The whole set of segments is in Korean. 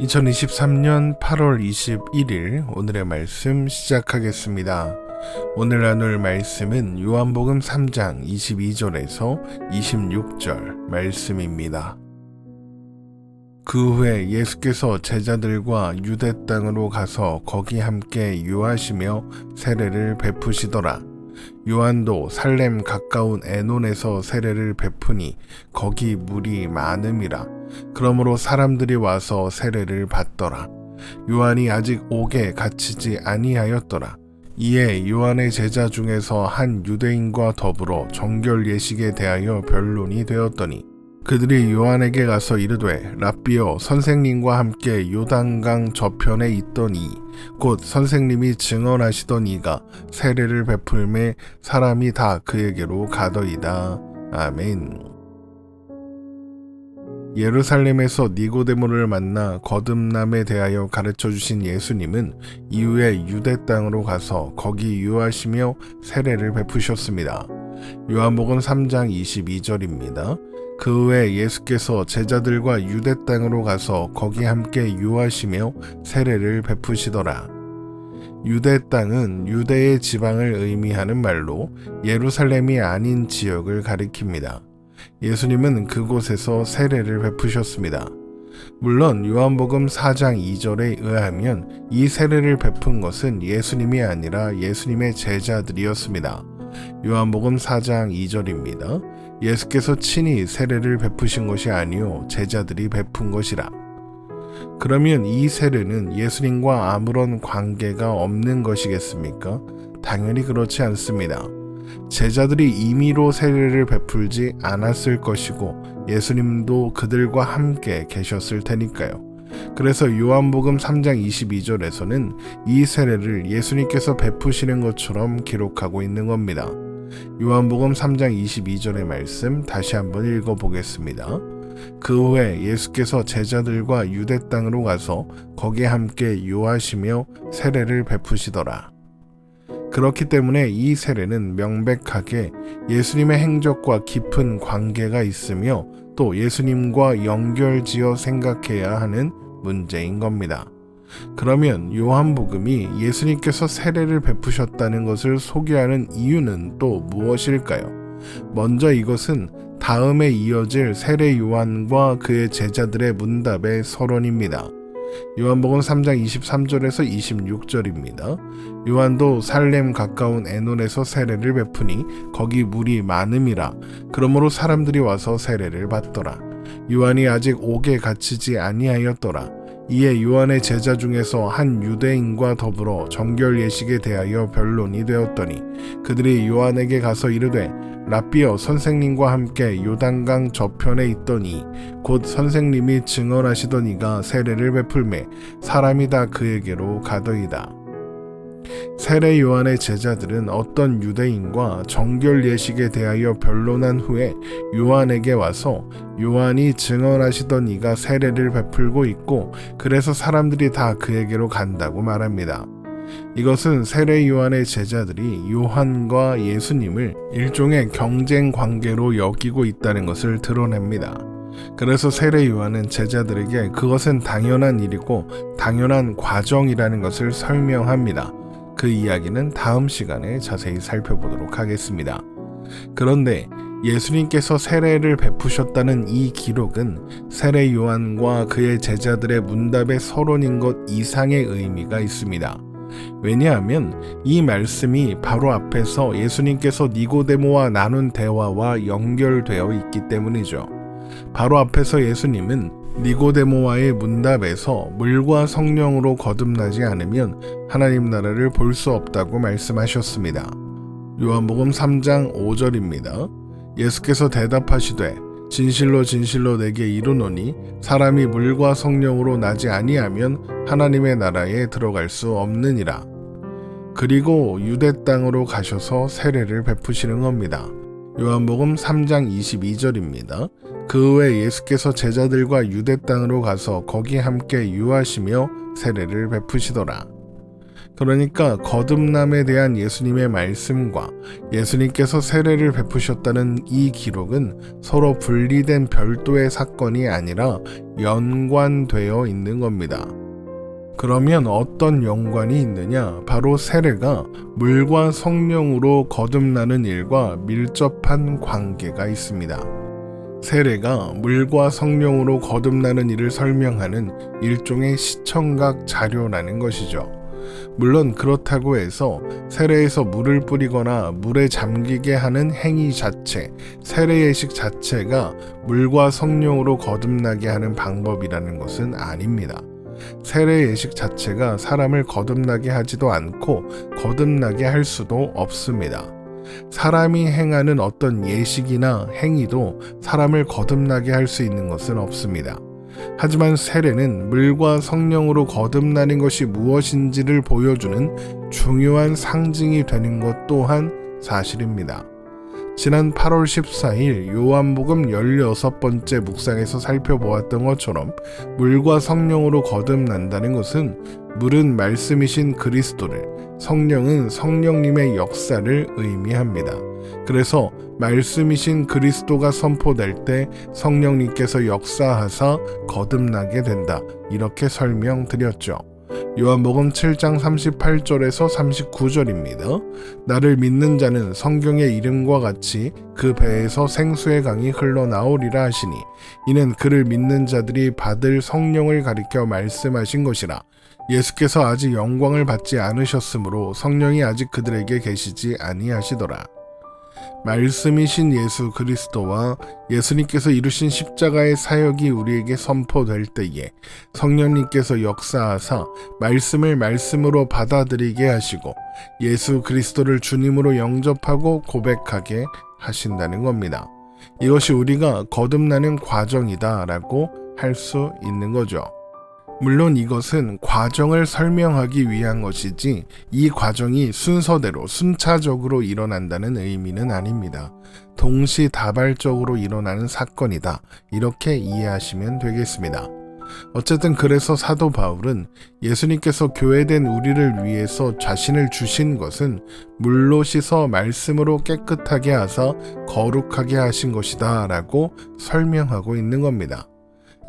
2023년 8월 21일 오늘의 말씀 시작하겠습니다. 오늘 나눌 말씀은 요한복음 3장 22절에서 26절 말씀입니다. 그 후에 예수께서 제자들과 유대 땅으로 가서 거기 함께 유하시며 세례를 베푸시더라. 요한도 살렘 가까운 에논에서 세례를 베푸니 거기 물이 많음이라. 그러므로 사람들이 와서 세례를 받더라. 요한이 아직 옥에 갇히지 아니하였더라. 이에 요한의 제자 중에서 한 유대인과 더불어 정결 예식에 대하여 변론이 되었더니 그들이 요한에게 가서 이르되 랍비여 선생님과 함께 요단강 저편에 있던 이 곧 선생님이 증언하시던 이가 세례를 베풀매 사람이 다 그에게로 가더이다. 아멘. 예루살렘에서 니고데모를 만나 거듭남에 대하여 가르쳐 주신 예수님은 이후에 유대 땅으로 가서 거기 유하시며 세례를 베푸셨습니다. 요한복음 3장 22절입니다. 그 후에 예수께서 제자들과 유대 땅으로 가서 거기 함께 유하시며 세례를 베푸시더라. 유대 땅은 유대의 지방을 의미하는 말로 예루살렘이 아닌 지역을 가리킵니다. 예수님은 그곳에서 세례를 베푸셨습니다. 물론 요한복음 4장 2절에 의하면 이 세례를 베푼 것은 예수님이 아니라 예수님의 제자들이었습니다. 요한복음 4장 2절입니다. 예수께서 친히 세례를 베푸신 것이 아니요 제자들이 베푼 것이라. 그러면 이 세례는 예수님과 아무런 관계가 없는 것이겠습니까? 당연히 그렇지 않습니다. 제자들이 임의로 세례를 베풀지 않았을 것이고 예수님도 그들과 함께 계셨을 테니까요. 그래서 요한복음 3장 22절에서는 이 세례를 예수님께서 베푸시는 것처럼 기록하고 있는 겁니다. 요한복음 3장 22절의 말씀 다시 한번 읽어보겠습니다. 그 후에 예수께서 제자들과 유대 땅으로 가서 거기에 함께 유하시며 세례를 베푸시더라. 그렇기 때문에 이 세례는 명백하게 예수님의 행적과 깊은 관계가 있으며 또 예수님과 연결지어 생각해야 하는 문제인 겁니다. 그러면 요한복음이 예수님께서 세례를 베푸셨다는 것을 소개하는 이유는 또 무엇일까요? 먼저 이것은 다음에 이어질 세례 요한과 그의 제자들의 문답의 서론입니다. 요한복음 3장 23절에서 26절입니다. 요한도 살렘 가까운 에논에서 세례를 베푸니 거기 물이 많음이라. 그러므로 사람들이 와서 세례를 받더라. 요한이 아직 옥에 갇히지 아니하였더라. 이에 요한의 제자 중에서 한 유대인과 더불어 정결 예식에 대하여 변론이 되었더니 그들이 요한에게 가서 이르되 랍비여 선생님과 함께 요단강 저편에 있더니 곧 선생님이 증언하시던 이가 세례를 베풀매 사람이 다 그에게로 가더이다. 세례 요한의 제자들은 어떤 유대인과 정결 예식에 대하여 변론한 후에 요한에게 와서 요한이 증언하시던 이가 세례를 베풀고 있고 그래서 사람들이 다 그에게로 간다고 말합니다. 이것은 세례 요한의 제자들이 요한과 예수님을 일종의 경쟁 관계로 여기고 있다는 것을 드러냅니다. 그래서 세례 요한은 제자들에게 그것은 당연한 일이고 당연한 과정이라는 것을 설명합니다. 그 이야기는 다음 시간에 자세히 살펴보도록 하겠습니다. 그런데 예수님께서 세례를 베푸셨다는 이 기록은 세례 요한과 그의 제자들의 문답의 서론인 것 이상의 의미가 있습니다. 왜냐하면 이 말씀이 바로 앞에서 예수님께서 니고데모와 나눈 대화와 연결되어 있기 때문이죠. 바로 앞에서 예수님은 니고데모와의 문답에서 물과 성령으로 거듭나지 않으면 하나님 나라를 볼 수 없다고 말씀하셨습니다. 요한복음 3장 5절입니다. 예수께서 대답하시되 진실로 진실로 내게 이르노니 사람이 물과 성령으로 나지 아니하면 하나님의 나라에 들어갈 수 없느니라. 그리고 유대 땅으로 가셔서 세례를 베푸시는 겁니다. 요한복음 3장 22절입니다. 그 후에 예수께서 제자들과 유대 땅으로 가서 거기 함께 유하시며 세례를 베푸시더라. 그러니까 거듭남에 대한 예수님의 말씀과 예수님께서 세례를 베푸셨다는 이 기록은 서로 분리된 별도의 사건이 아니라 연관되어 있는 겁니다. 그러면 어떤 연관이 있느냐? 바로 세례가 물과 성령으로 거듭나는 일과 밀접한 관계가 있습니다. 세례가 물과 성령으로 거듭나는 일을 설명하는 일종의 시청각 자료라는 것이죠. 물론 그렇다고 해서 세례에서 물을 뿌리거나 물에 잠기게 하는 행위 자체, 세례 예식 자체가 물과 성령으로 거듭나게 하는 방법이라는 것은 아닙니다. 세례 예식 자체가 사람을 거듭나게 하지도 않고 거듭나게 할 수도 없습니다. 사람이 행하는 어떤 예식이나 행위도 사람을 거듭나게 할 수 있는 것은 없습니다. 하지만 세례는 물과 성령으로 거듭나는 것이 무엇인지를 보여주는 중요한 상징이 되는 것 또한 사실입니다. 지난 8월 14일 요한복음 16번째 묵상에서 살펴보았던 것처럼 물과 성령으로 거듭난다는 것은 물은 말씀이신 그리스도를, 성령은 성령님의 역사를 의미합니다. 그래서 말씀이신 그리스도가 선포될 때 성령님께서 역사하사 거듭나게 된다. 이렇게 설명드렸죠. 요한복음 7장 38절에서 39절입니다. 나를 믿는 자는 성경의 이름과 같이 그 배에서 생수의 강이 흘러나오리라 하시니 이는 그를 믿는 자들이 받을 성령을 가리켜 말씀하신 것이라. 예수께서 아직 영광을 받지 않으셨으므로 성령이 아직 그들에게 계시지 아니하시더라. 말씀이신 예수 그리스도와 예수님께서 이루신 십자가의 사역이 우리에게 선포될 때에 성령님께서 역사하사 말씀을 말씀으로 받아들이게 하시고 예수 그리스도를 주님으로 영접하고 고백하게 하신다는 겁니다. 이것이 우리가 거듭나는 과정이다라고 할 수 있는 거죠. 물론 이것은 과정을 설명하기 위한 것이지 이 과정이 순서대로 순차적으로 일어난다는 의미는 아닙니다. 동시다발적으로 일어나는 사건이다. 이렇게 이해하시면 되겠습니다. 어쨌든 그래서 사도 바울은 예수님께서 교회된 우리를 위해서 자신을 주신 것은 물로 씻어 말씀으로 깨끗하게 하사 거룩하게 하신 것이다 라고 설명하고 있는 겁니다.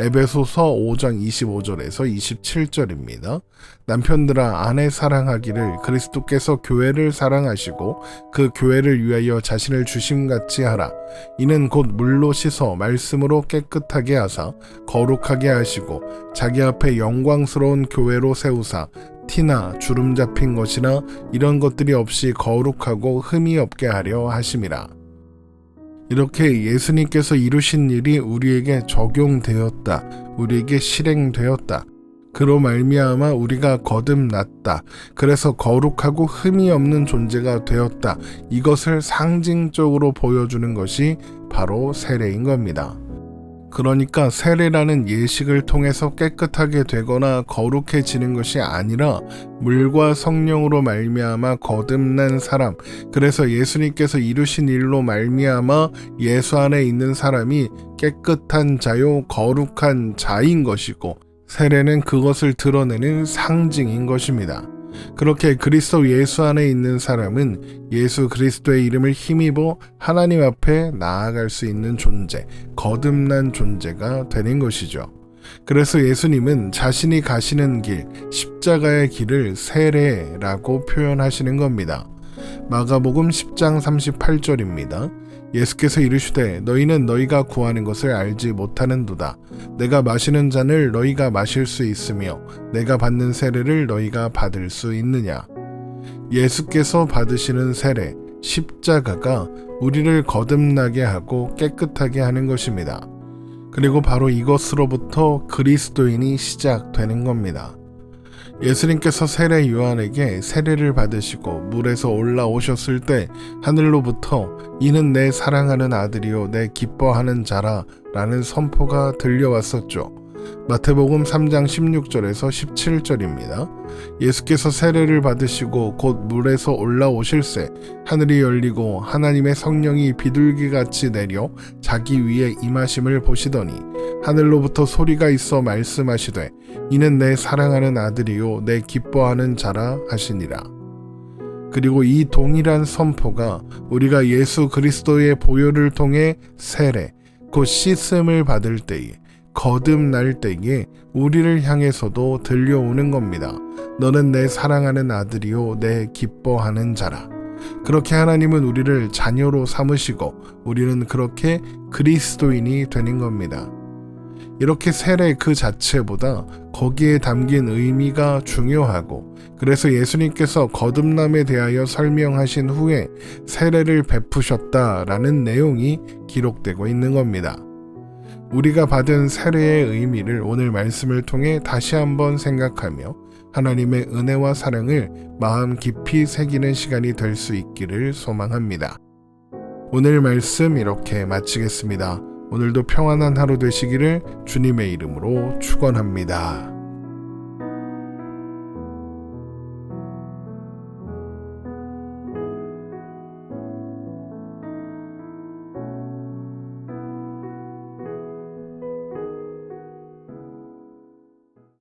에베소서 5장 25절에서 27절입니다. 남편들아 아내 사랑하기를 그리스도께서 교회를 사랑하시고 그 교회를 위하여 자신을 주심같이 하라. 이는 곧 물로 씻어 말씀으로 깨끗하게 하사 거룩하게 하시고 자기 앞에 영광스러운 교회로 세우사 티나 주름 잡힌 것이나 이런 것들이 없이 거룩하고 흠이 없게 하려 하심이라. 이렇게 예수님께서 이루신 일이 우리에게 적용되었다. 우리에게 실행되었다. 그로 말미암아 우리가 거듭났다. 그래서 거룩하고 흠이 없는 존재가 되었다. 이것을 상징적으로 보여주는 것이 바로 세례인 겁니다. 그러니까 세례라는 예식을 통해서 깨끗하게 되거나 거룩해지는 것이 아니라 물과 성령으로 말미암아 거듭난 사람, 그래서 예수님께서 이루신 일로 말미암아 예수 안에 있는 사람이 깨끗한 자요 거룩한 자인 것이고 세례는 그것을 드러내는 상징인 것입니다. 그렇게 그리스도 예수 안에 있는 사람은 예수 그리스도의 이름을 힘입어 하나님 앞에 나아갈 수 있는 존재, 거듭난 존재가 되는 것이죠. 그래서 예수님은 자신이 가시는 길, 십자가의 길을 세례라고 표현하시는 겁니다. 마가복음 10장 38절입니다. 예수께서 이르시되 너희는 너희가 구하는 것을 알지 못하는도다. 내가 마시는 잔을 너희가 마실 수 있으며 내가 받는 세례를 너희가 받을 수 있느냐. 예수께서 받으시는 세례, 십자가가 우리를 거듭나게 하고 깨끗하게 하는 것입니다. 그리고 바로 이것으로부터 그리스도인이 시작되는 겁니다. 예수님께서 세례 요한에게 세례를 받으시고 물에서 올라오셨을 때 하늘로부터 이는 내 사랑하는 아들이요 내 기뻐하는 자라 라는 선포가 들려왔었죠. 마태복음 3장 16절에서 17절입니다. 예수께서 세례를 받으시고 곧 물에서 올라오실새 하늘이 열리고 하나님의 성령이 비둘기같이 내려 자기 위에 임하심을 보시더니 하늘로부터 소리가 있어 말씀하시되 이는 내 사랑하는 아들이요 내 기뻐하는 자라 하시니라. 그리고 이 동일한 선포가 우리가 예수 그리스도의 보혈을 통해 세례, 곧 씻음을 받을 때에 거듭날 때에 우리를 향해서도 들려오는 겁니다. 너는 내 사랑하는 아들이요 내 기뻐하는 자라. 그렇게 하나님은 우리를 자녀로 삼으시고 우리는 그렇게 그리스도인이 되는 겁니다. 이렇게 세례 그 자체보다 거기에 담긴 의미가 중요하고 그래서 예수님께서 거듭남에 대하여 설명하신 후에 세례를 베푸셨다라는 내용이 기록되고 있는 겁니다. 우리가 받은 세례의 의미를 오늘 말씀을 통해 다시 한번 생각하며 하나님의 은혜와 사랑을 마음 깊이 새기는 시간이 될 수 있기를 소망합니다. 오늘 말씀 이렇게 마치겠습니다. 오늘도 평안한 하루 되시기를 주님의 이름으로 축원합니다.